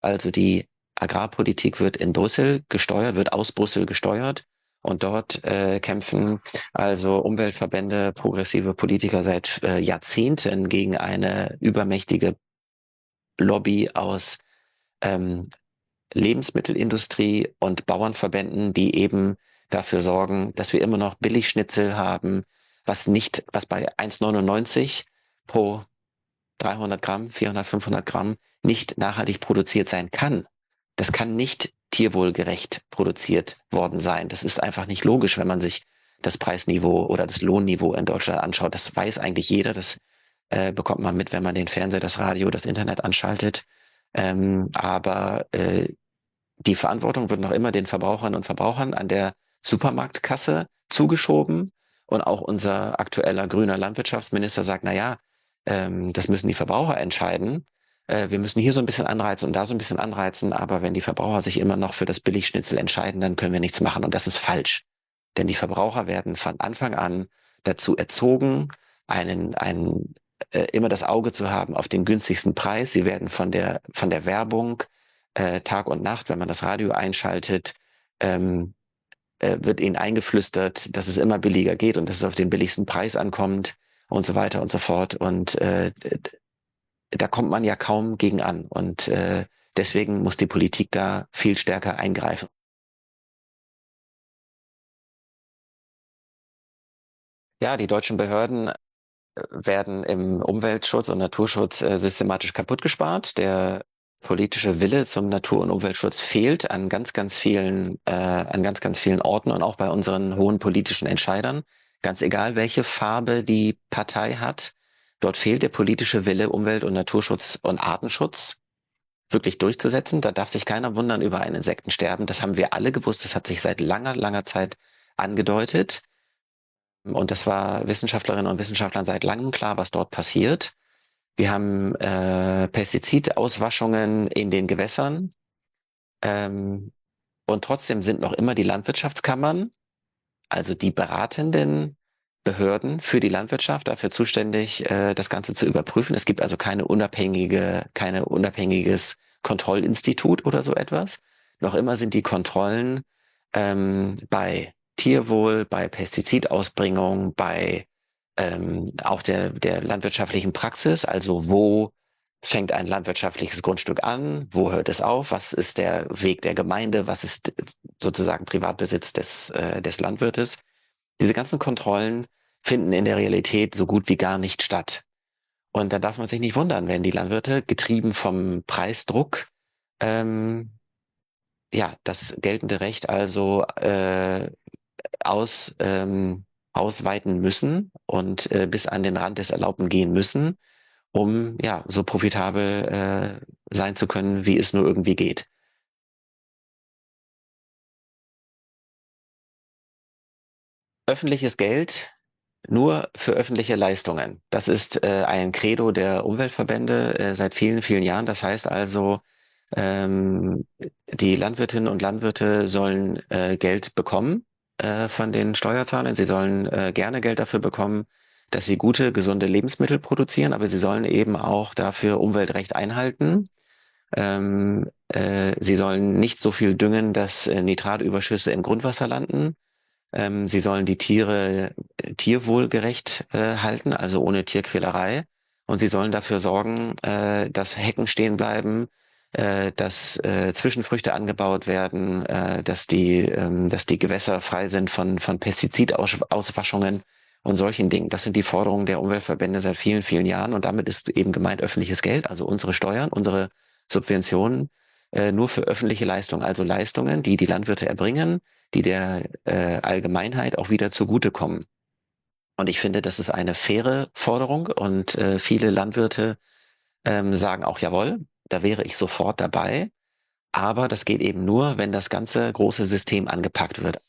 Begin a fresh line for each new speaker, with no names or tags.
Also die Agrarpolitik wird in Brüssel gesteuert, wird aus Brüssel gesteuert. Und dort kämpfen also Umweltverbände, progressive Politiker seit Jahrzehnten gegen eine übermächtige Lobby aus ähm, Lebensmittelindustrie und Bauernverbänden, die eben dafür sorgen, dass wir immer noch Billigschnitzel haben, was bei 1,99 pro 300 Gramm, 400, 500 Gramm nicht nachhaltig produziert sein kann. Das kann nicht tierwohlgerecht produziert worden sein. Das ist einfach nicht logisch, wenn man sich das Preisniveau oder das Lohnniveau in Deutschland anschaut. Das weiß eigentlich jeder. Das bekommt man mit, wenn man den Fernseher, das Radio, das Internet anschaltet. Aber die Verantwortung wird noch immer den Verbraucherinnen und Verbrauchern an der Supermarktkasse zugeschoben. Und auch unser aktueller grüner Landwirtschaftsminister sagt, na ja, das müssen die Verbraucher entscheiden. Wir müssen hier so ein bisschen anreizen und da so ein bisschen anreizen. Aber wenn die Verbraucher sich immer noch für das Billigschnitzel entscheiden, dann können wir nichts machen. Und das ist falsch. Denn die Verbraucher werden von Anfang an dazu erzogen, immer das Auge zu haben auf den günstigsten Preis. Sie werden von der Werbung Tag und Nacht, wenn man das Radio einschaltet, ähm, wird ihnen eingeflüstert, dass es immer billiger geht und dass es auf den billigsten Preis ankommt und so weiter und so fort. Und da kommt man ja kaum gegen an. Und deswegen muss die Politik da viel stärker eingreifen. Ja, die deutschen Behörden werden im Umweltschutz und Naturschutz systematisch kaputt gespart. Der politische Wille zum Natur- und Umweltschutz fehlt an ganz, ganz vielen Orten und auch bei unseren hohen politischen Entscheidern. Ganz egal, welche Farbe die Partei hat, dort fehlt der politische Wille, Umwelt- und Naturschutz und Artenschutz wirklich durchzusetzen. Da darf sich keiner wundern über ein Insektensterben. Das haben wir alle gewusst. Das hat sich seit langer, langer Zeit angedeutet. Und das war Wissenschaftlerinnen und Wissenschaftlern seit langem klar, was dort passiert. Wir haben Pestizidauswaschungen in den Gewässern. Ähm, und trotzdem sind noch immer die Landwirtschaftskammern, also die beratenden Behörden für die Landwirtschaft, dafür zuständig, das Ganze zu überprüfen. Es gibt also keine unabhängiges Kontrollinstitut oder so etwas. Noch immer sind die Kontrollen bei Tierwohl, bei Pestizidausbringung, bei auch der landwirtschaftlichen Praxis, also wo fängt ein landwirtschaftliches Grundstück an, wo hört es auf, was ist der Weg der Gemeinde, was ist sozusagen Privatbesitz des Landwirtes. Diese ganzen Kontrollen finden in der Realität so gut wie gar nicht statt. Und da darf man sich nicht wundern, wenn die Landwirte, getrieben vom Preisdruck, ähm, ja, das geltende Recht also aus, ausweiten müssen und bis an den Rand des Erlaubten gehen müssen, um ja so profitabel sein zu können, wie es nur irgendwie geht. Öffentliches Geld nur für öffentliche Leistungen. Das ist ein Credo der Umweltverbände seit vielen, vielen Jahren. Das heißt also, ähm, die Landwirtinnen und Landwirte sollen Geld bekommen von den Steuerzahlern. Sie sollen gerne Geld dafür bekommen, dass sie gute, gesunde Lebensmittel produzieren, aber sie sollen eben auch dafür Umweltrecht einhalten. Sie sollen nicht so viel düngen, dass Nitratüberschüsse im Grundwasser landen. Sie sollen die Tiere tierwohlgerecht halten, also ohne Tierquälerei. Und sie sollen dafür sorgen, dass Hecken stehen bleiben, dass Zwischenfrüchte angebaut werden, dass die Gewässer frei sind von Pestizidauswaschungen und solchen Dingen. Das sind die Forderungen der Umweltverbände seit vielen, vielen Jahren. Und damit ist eben gemeint öffentliches Geld, also unsere Steuern, unsere Subventionen, nur für öffentliche Leistungen, also Leistungen, die die Landwirte erbringen, die der Allgemeinheit auch wieder zugutekommen. Und ich finde, das ist eine faire Forderung und viele Landwirte sagen auch, jawohl, da wäre ich sofort dabei. Aber das geht eben nur, wenn das ganze große System angepackt wird.